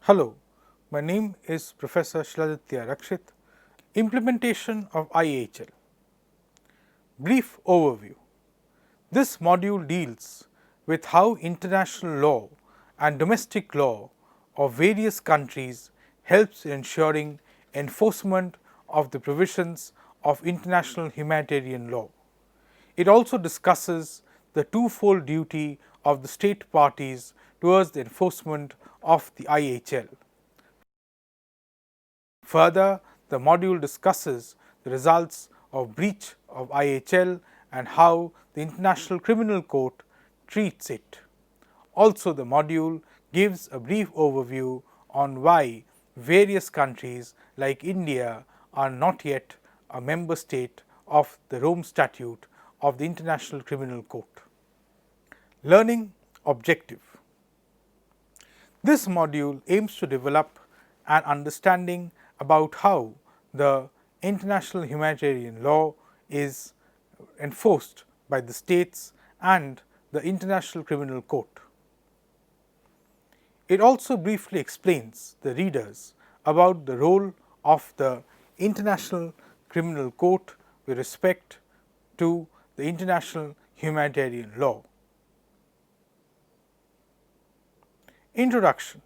Hello, my name is Professor Shiladitya Rakshit. Implementation of IHL. Brief overview. This module deals with how international law and domestic law of various countries helps in ensuring enforcement of the provisions of international humanitarian law. It also discusses the twofold duty of the state parties towards the enforcement of the IHL. Further, the module discusses the results of breach of IHL and how the International Criminal Court treats it. Also, the module gives a brief overview on why various countries like India are not yet a member state of the Rome Statute of the International Criminal Court. Learning objective. This module aims to develop an understanding about how the international humanitarian law is enforced by the states and the International Criminal Court. It also briefly explains the readers about the role of the International Criminal Court with respect to the international humanitarian law. Introduction.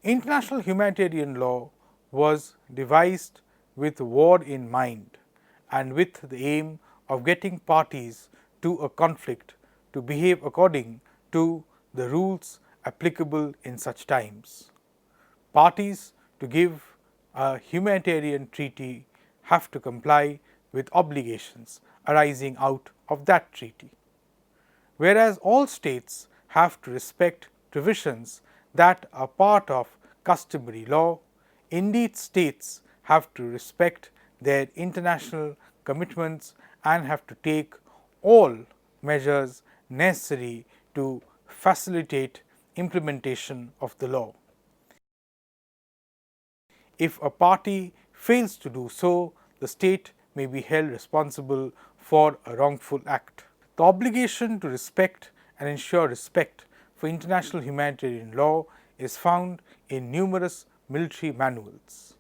International humanitarian law was devised with war in mind and with the aim of getting parties to a conflict to behave according to the rules applicable in such times. Parties to give a humanitarian treaty have to comply with obligations arising out of that treaty. Whereas all states have to respect provisions that are part of customary law, indeed states have to respect their international commitments and have to take all measures necessary to facilitate implementation of the law. If a party fails to do so, the state may be held responsible for a wrongful act. The obligation to respect and ensure respect for international humanitarian law is found in numerous military manuals.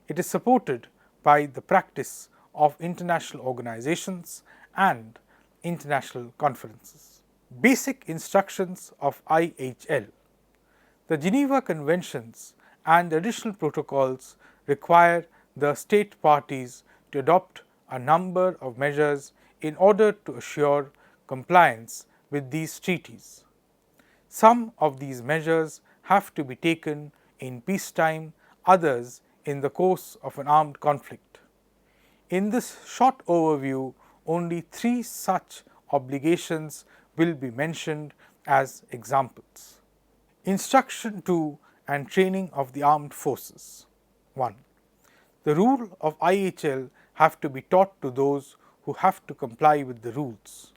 It is supported by the practice of international organizations and international conferences. Basic instructions of IHL. The Geneva Conventions and the additional protocols require the state parties to adopt a number of measures in order to assure compliance with these treaties. Some of these measures have to be taken in peacetime, others in the course of an armed conflict. In this short overview, only 3 such obligations will be mentioned as examples. Instruction to and training of the armed forces. 1. The rule of IHL have to be taught to those who have to comply with the rules.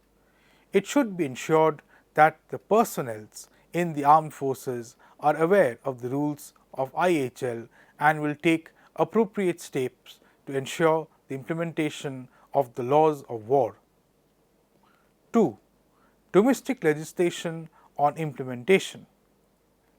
It should be ensured that the personnels in the armed forces are aware of the rules of IHL and will take appropriate steps to ensure the implementation of the laws of war. 2. Domestic legislation on implementation.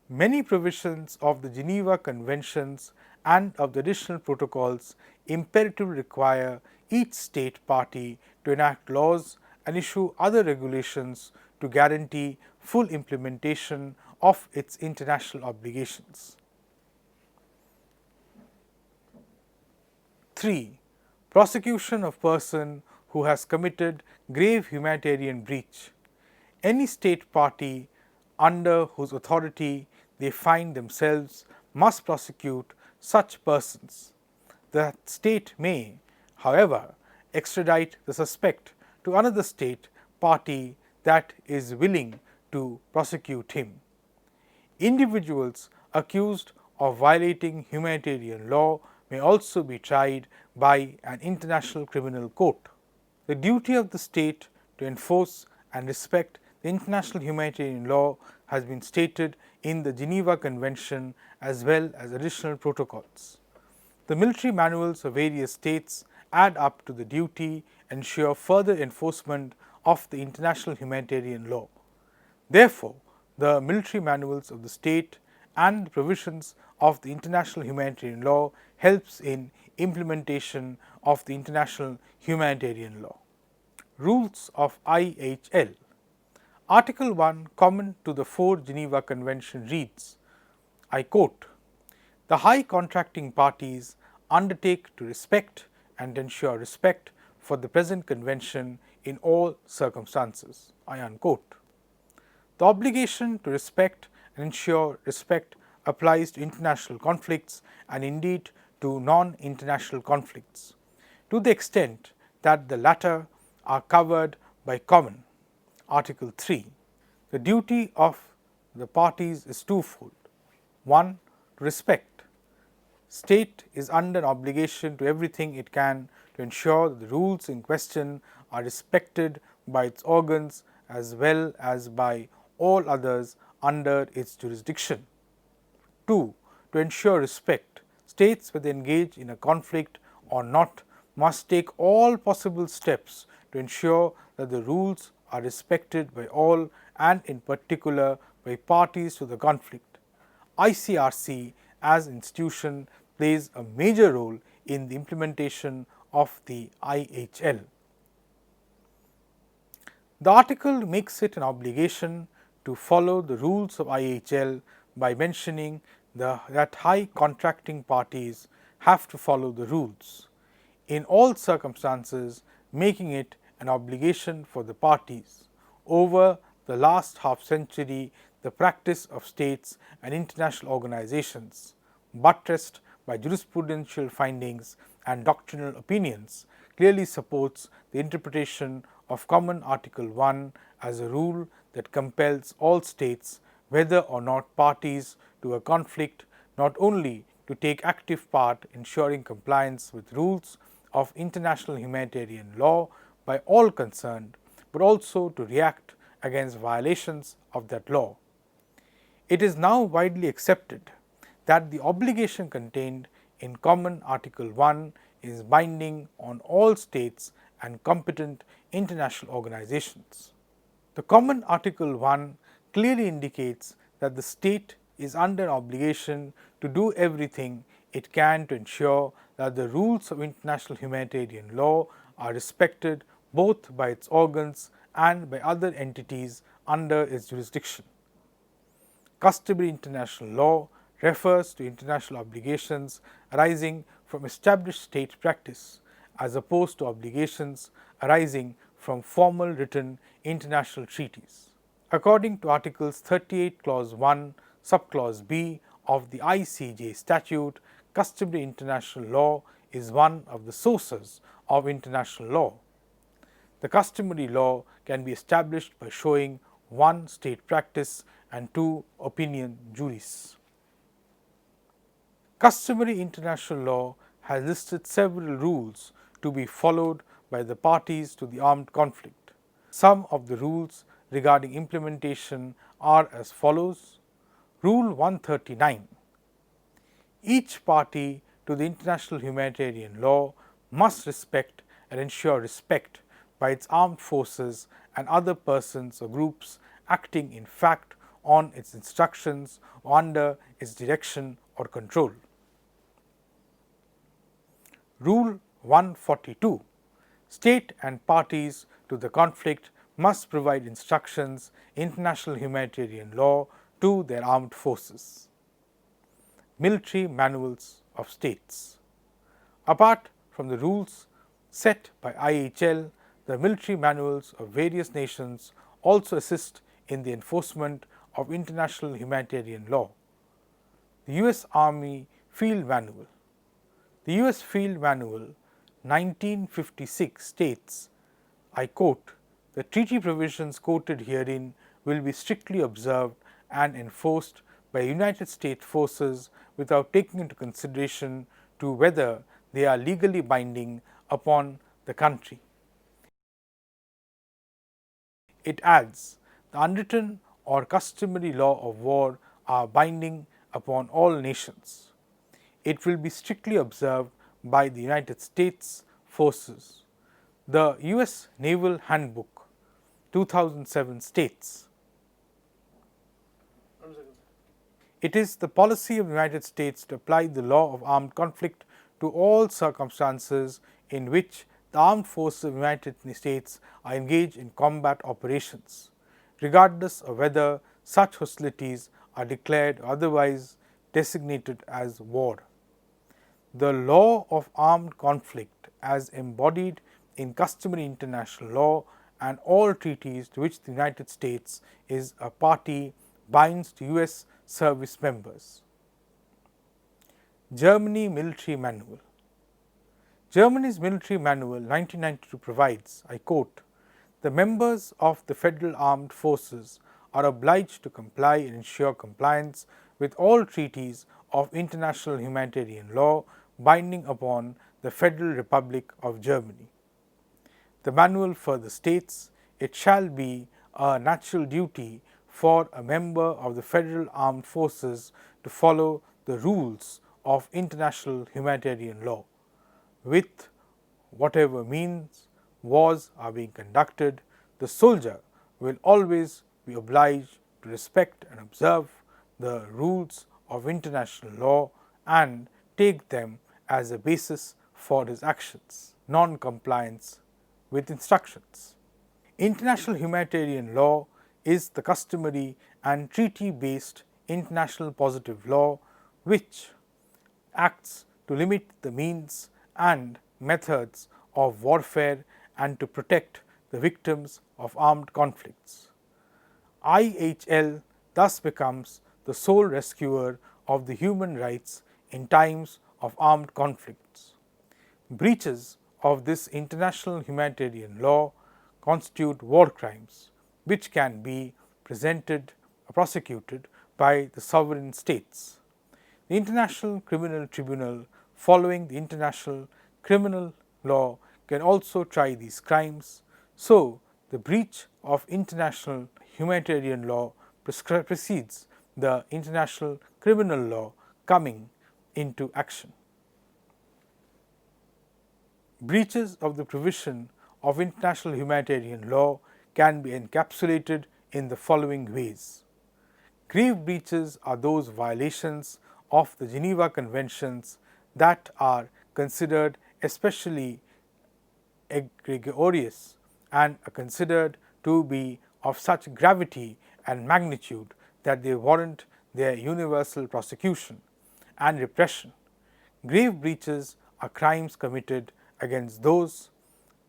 Many provisions of the Geneva Conventions and of the additional protocols imperatively require each state party to enact laws and issue other regulations to guarantee full implementation of its international obligations. 3. Prosecution of person who has committed grave humanitarian breach. Any state party under whose authority they find themselves must prosecute such persons. The state may, however, extradite the suspect to another state party that is willing to prosecute him. Individuals accused of violating humanitarian law may also be tried by an international criminal court. The duty of the state to enforce and respect the international humanitarian law has been stated in the Geneva Convention as well as additional protocols. The military manuals of various states add up to the duty and ensure further enforcement of the international humanitarian law. Therefore, the military manuals of the state and the provisions of the international humanitarian law helps in implementation of the international humanitarian law. Rules of IHL. Article 1 common to the 4 Geneva Convention reads, I quote, "The high contracting parties undertake to respect and ensure respect for the present convention in all circumstances." I unquote. The obligation to respect and ensure respect applies to international conflicts and indeed to non-international conflicts, to the extent that the latter are covered by common. Article 3. The duty of the parties is twofold. 1. To respect. State is under obligation to everything it can to ensure that the rules in question are respected by its organs as well as by all others under its jurisdiction. 2. To ensure respect, states whether engaged in a conflict or not must take all possible steps to ensure that the rules are respected by all and in particular by parties to the conflict. ICRC as institution plays a major role in the implementation of the IHL. The article makes it an obligation to follow the rules of IHL by mentioning that high contracting parties have to follow the rules in all circumstances, making it an obligation for the parties. Over the last half century, the practice of states and international organizations, buttressed by jurisprudential findings and doctrinal opinions, clearly supports the interpretation of Common Article 1 as a rule that compels all states, whether or not parties to a conflict, not only to take active part in ensuring compliance with rules of international humanitarian law by all concerned, but also to react against violations of that law. It is now widely accepted that the obligation contained in Common Article 1 is binding on all states and competent international organizations. The Common Article 1 clearly indicates that the state is under obligation to do everything it can to ensure that the rules of international humanitarian law are respected both by its organs and by other entities under its jurisdiction. Customary international law refers to international obligations arising from established state practice as opposed to obligations arising from formal written international treaties. According to Articles 38 Clause 1 Subclause B of the ICJ statute, customary international law is one of the sources of international law. The customary law can be established by showing 1. State practice and 2. Opinion juris. Customary international law has listed several rules to be followed by the parties to the armed conflict. Some of the rules regarding implementation are as follows. Rule 139. Each party to the international humanitarian law must respect and ensure respect by its armed forces and other persons or groups acting in fact on its instructions or under its direction or control. Rule 142. State and parties to the conflict must provide instructions in international humanitarian law to their armed forces. Military manuals of states. Apart from the rules set by IHL, the military manuals of various nations also assist in the enforcement of international humanitarian law. The U.S. Army Field Manual. The U.S. Field Manual 1956 states, I quote, "The treaty provisions quoted herein will be strictly observed and enforced by United States forces without taking into consideration to whether they are legally binding upon the country." It adds, "The unwritten or customary law of war are binding upon all nations. It will be strictly observed by the United States forces." The U.S. Naval Handbook 2007 states, It is the policy of the United States to apply the law of armed conflict to all circumstances in which the armed forces of the United States are engaged in combat operations, regardless of whether such hostilities are declared or otherwise designated as war. The law of armed conflict, as embodied in customary international law and all treaties to which the United States is a party, binds to U.S. service members. Germany Military Manual. Germany's Military Manual 1992 provides, I quote, "The members of the Federal Armed Forces are obliged to comply and ensure compliance with all treaties of international humanitarian law binding upon the Federal Republic of Germany." The manual further states, "It shall be a natural duty for a member of the Federal Armed Forces to follow the rules of international humanitarian law. With whatever means wars are being conducted, the soldier will always be obliged to respect and observe the rules of international law and take them as a basis for his actions. Non-compliance with instructions. International humanitarian law is the customary and treaty-based international positive law which acts to limit the means and methods of warfare and to protect the victims of armed conflicts. IHL thus becomes the sole rescuer of the human rights in times of armed conflicts. Breaches of this international humanitarian law constitute war crimes, which can be prosecuted by the sovereign states. The International Criminal Tribunal, following the international criminal law, can also try these crimes, so the breach of international humanitarian law precedes the international criminal law coming into action. Breaches of the provision of international humanitarian law can be encapsulated in the following ways. Grave breaches are those violations of the Geneva Conventions that are considered especially egregious and are considered to be of such gravity and magnitude that they warrant their universal prosecution and repression. Grave breaches are crimes committed against those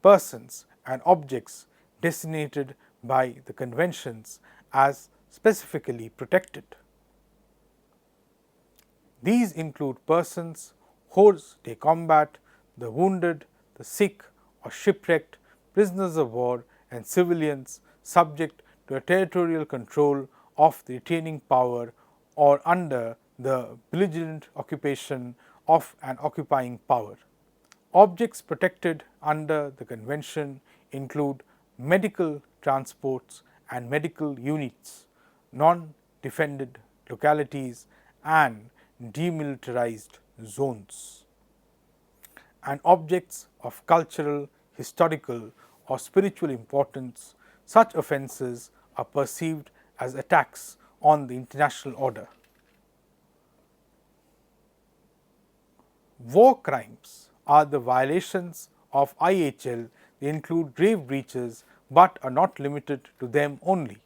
persons and objects designated by the conventions as specifically protected. These include persons hors de combat, the wounded, the sick or shipwrecked, prisoners of war and civilians subject to a territorial control of the retaining power or under the belligerent occupation of an occupying power. Objects protected under the convention include medical transports and medical units, non-defended localities and demilitarized zones, and objects of cultural, historical or spiritual importance. Such offences are perceived as attacks on the international order. War crimes are the violations of IHL. They include grave breaches but are not limited to them only.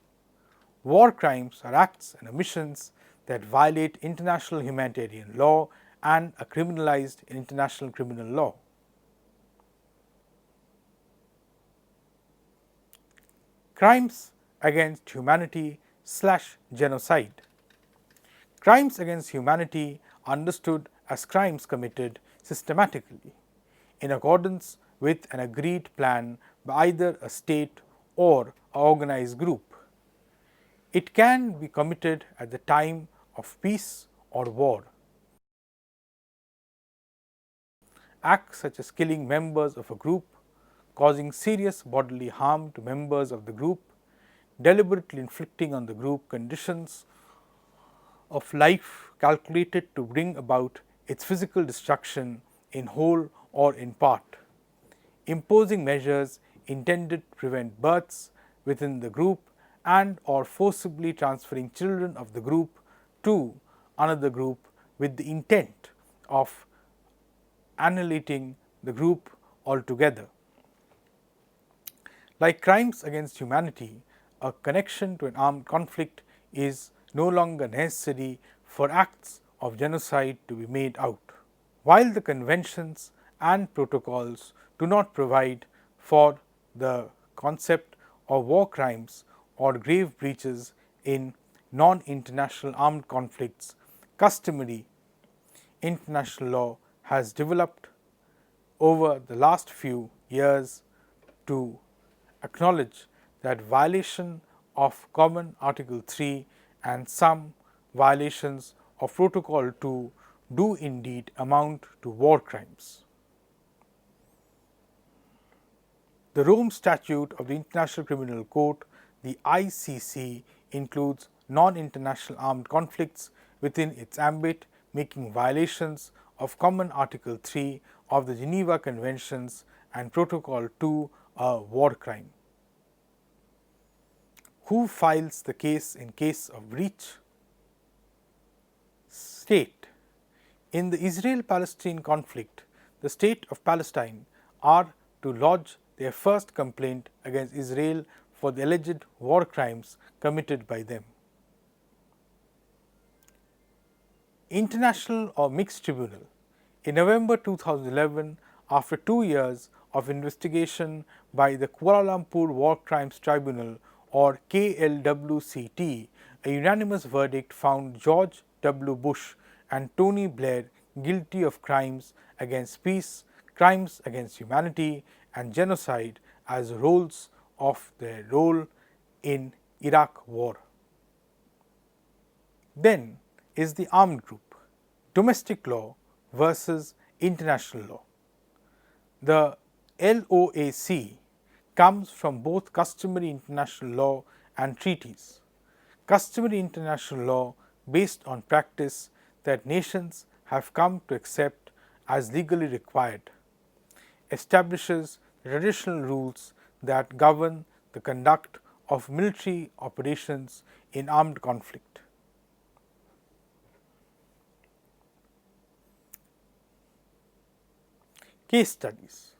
War crimes are acts and omissions that violate international humanitarian law and are criminalized in international criminal law. Crimes against humanity / genocide. Crimes against humanity are understood as crimes committed systematically in accordance with an agreed plan by either a state or an organized group. It can be committed at the time of peace or war. Acts such as killing members of a group, causing serious bodily harm to members of the group, deliberately inflicting on the group conditions of life calculated to bring about its physical destruction in whole or in part, imposing measures intended to prevent births within the group and or forcibly transferring children of the group to another group with the intent of annihilating the group altogether. Like crimes against humanity, a connection to an armed conflict is no longer necessary for acts of genocide to be made out. While the conventions and protocols do not provide for the concept of war crimes or grave breaches in non-international armed conflicts, customary international law has developed over the last few years to acknowledge that violation of Common Article 3 and some violations of Protocol 2 do indeed amount to war crimes. The Rome Statute of the International Criminal Court, the ICC, includes non-international armed conflicts within its ambit, making violations of Common Article 3 of the Geneva Conventions and Protocol 2 a war crime. Who files the case in case of breach? State. In the Israel-Palestine conflict, the state of Palestine are to lodge their first complaint against Israel for the alleged war crimes committed by them. International or mixed tribunal. In November 2011, after 2 years of investigation by the Kuala Lumpur War Crimes Tribunal or KLWCT, a unanimous verdict found George W. Bush and Tony Blair guilty of crimes against peace, crimes against humanity and genocide as roles of their role in Iraq war. Then is the armed group, domestic law versus international law. The LOAC comes from both customary international law and treaties. Customary international law based on practice that nations have come to accept as legally required, establishes traditional rules that govern the conduct of military operations in armed conflict. Case studies.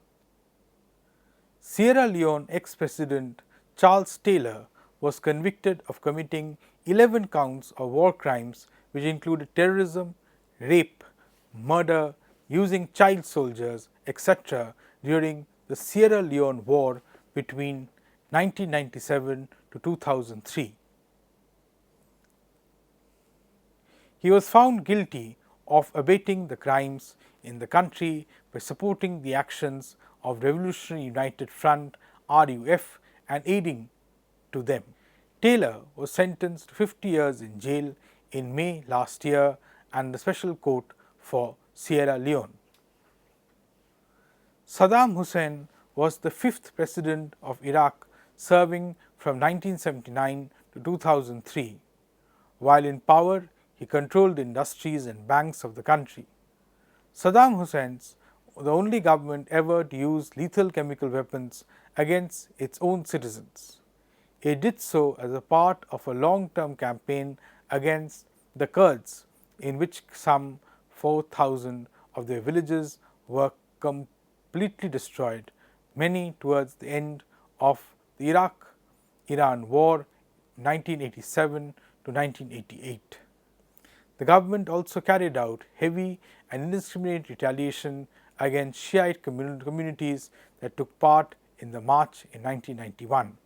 Sierra Leone ex-president Charles Taylor was convicted of committing 11 counts of war crimes which included terrorism, rape, murder, using child soldiers, etc. during the Sierra Leone War between 1997 to 2003. He was found guilty of abetting the crimes in the country by supporting the actions of Revolutionary United Front RUF and aiding to them. Taylor was sentenced to 50 years in jail in May last year and the Special Court for Sierra Leone. Saddam Hussein was the 5th president of Iraq, serving from 1979 to 2003. While in power, he controlled the industries and banks of the country. Saddam Hussein's the only government ever to use lethal chemical weapons against its own citizens. It did so as a part of a long-term campaign against the Kurds, in which some 4,000 of their villages were completely destroyed, many towards the end of the Iraq-Iran War 1987 to 1988. The government also carried out heavy and indiscriminate retaliation against Shiite communities that took part in the march in 1991.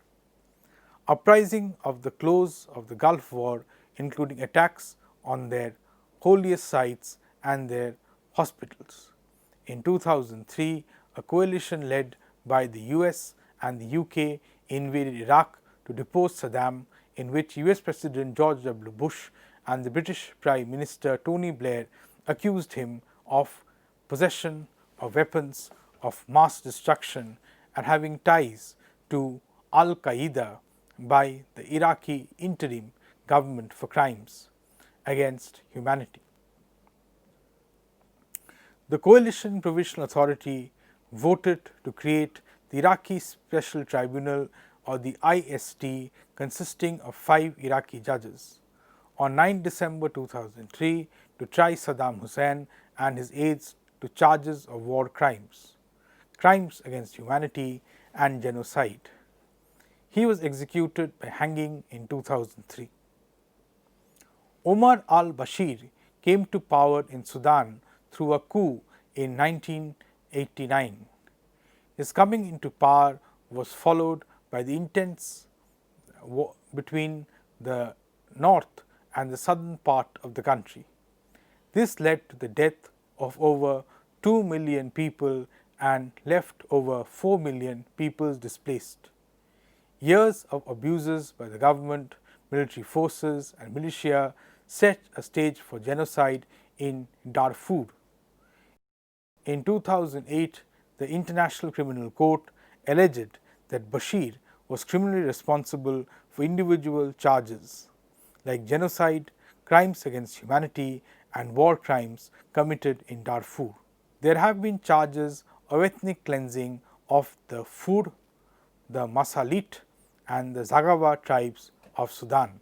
Uprising of the close of the Gulf War, including attacks on their holiest sites and their hospitals. In 2003, a coalition led by the US and the UK invaded Iraq to depose Saddam, in which US President George W. Bush and the British Prime Minister Tony Blair accused him of possession of weapons of mass destruction and having ties to Al-Qaeda by the Iraqi interim government for crimes against humanity. The Coalition Provisional Authority voted to create the Iraqi Special Tribunal or the IST, consisting of 5 Iraqi judges. on 9 December 2003 to try Saddam Hussein and his aides to charges of war crimes, crimes against humanity and genocide. He was executed by hanging in 2003. Omar al-Bashir came to power in Sudan through a coup in 1989. His coming into power was followed by the intense war between the north and the southern part of the country. This led to the death of over 2 million people and left over 4 million people displaced. Years of abuses by the government, military forces and militia set a stage for genocide in Darfur. In 2008, the International Criminal Court alleged that Bashir was criminally responsible for individual charges like genocide, crimes against humanity and war crimes committed in Darfur. There have been charges of ethnic cleansing of the Fur, the Masalit and the Zaghawa tribes of Sudan.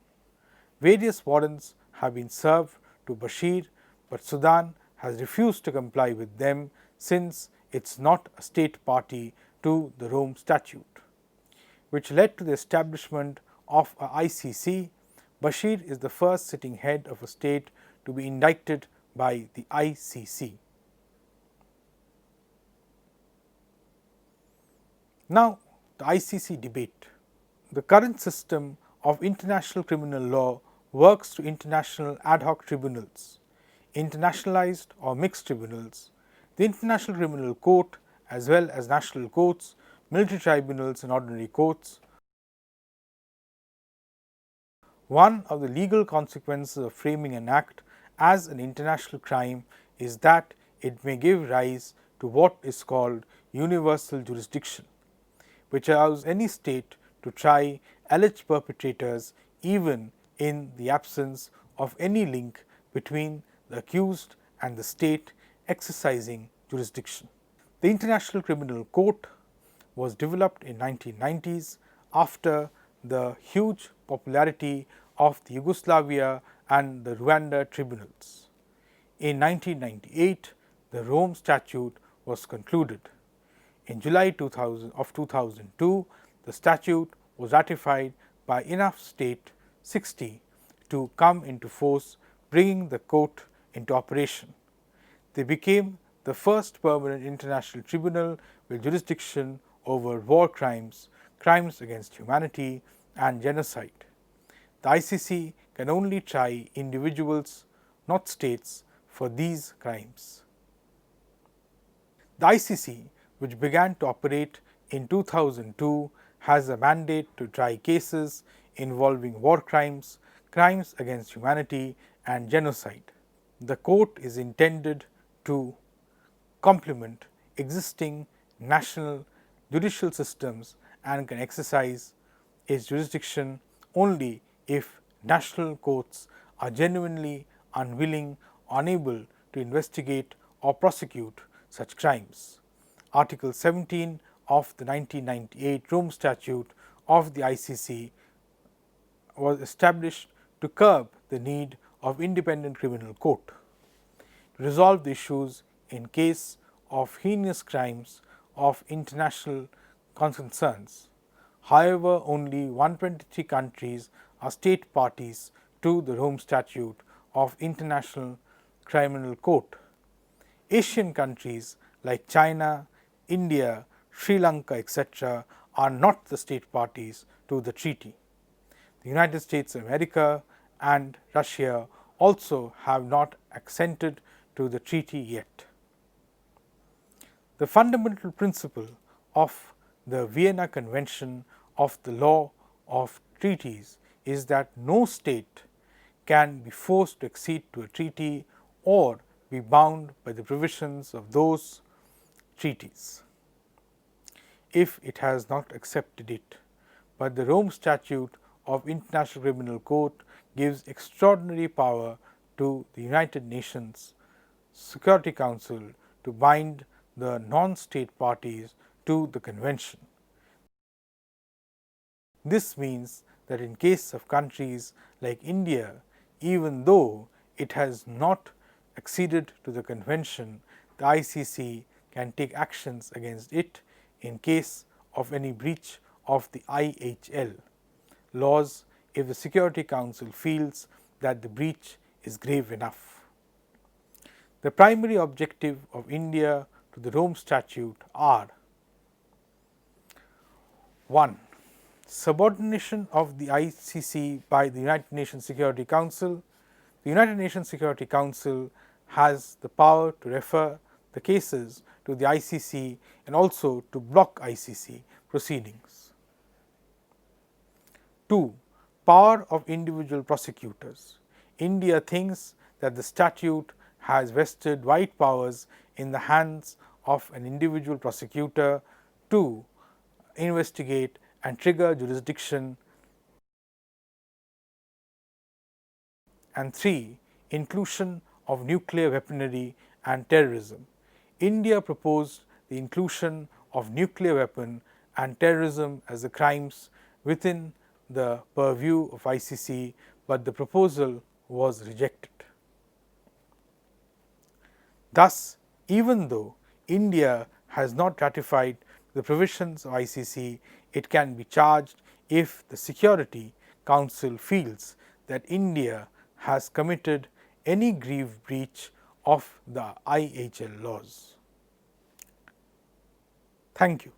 Various warrants have been served to Bashir, but Sudan has refused to comply with them since it is not a state party to the Rome Statute, which led to the establishment of a ICC. Bashir is the first sitting head of a state to be indicted by the ICC. Now, the ICC debate. The current system of international criminal law works through international ad hoc tribunals, internationalized or mixed tribunals, the International Criminal Court as well as national courts, military tribunals and ordinary courts. One of the legal consequences of framing an act as an international crime is that it may give rise to what is called universal jurisdiction, which allows any state to try alleged perpetrators even in the absence of any link between the accused and the state exercising jurisdiction. The International Criminal Court was developed in 1990s after the huge popularity of the Yugoslavia and the Rwanda tribunals. In 1998, the Rome Statute was concluded. In July 2002, the statute was ratified by enough state 60 to come into force, bringing the court into operation. They became the first permanent international tribunal with jurisdiction over war crimes, crimes against humanity and genocide. The ICC can only try individuals, not states, for these crimes. The ICC, which began to operate in 2002, has a mandate to try cases involving war crimes, crimes against humanity and genocide. The court is intended to complement existing national judicial systems and can exercise its jurisdiction only if national courts are genuinely unwilling or unable to investigate or prosecute such crimes. Article 17 of the 1998 Rome Statute of the ICC was established to curb the need of independent criminal court to resolve the issues in case of heinous crimes of international concerns. However, only 123 countries are state parties to the Rome Statute of International Criminal Court. Asian countries like China, India, Sri Lanka, etc. are not the state parties to the treaty. The United States of America and Russia also have not assented to the treaty yet. The fundamental principle of the Vienna Convention of the Law of Treaties is that no state can be forced to accede to a treaty or be bound by the provisions of those treaties if it has not accepted it. But the Rome Statute of International Criminal Court gives extraordinary power to the United Nations Security Council to bind the non-state parties to the convention. This means that in case of countries like India even though it has not acceded to the convention, the ICC can take actions against it in case of any breach of the IHL laws if the Security Council feels that the breach is grave enough. The primary objective of India to the Rome Statute are: 1. Subordination of the ICC by the United Nations Security Council. The United Nations Security Council has the power to refer the cases to the ICC and also to block ICC proceedings. 2. Power of individual prosecutors. India thinks that the statute has vested wide powers in the hands of an individual prosecutor to investigate and trigger jurisdiction. And 3. Inclusion of nuclear weaponry and terrorism. India proposed the inclusion of nuclear weapon and terrorism as the crimes within the purview of ICC, but the proposal was rejected. Thus, even though India has not ratified the provisions of ICC, it can be charged if the Security Council feels that India has committed any grave breach of the IHL laws. Thank you.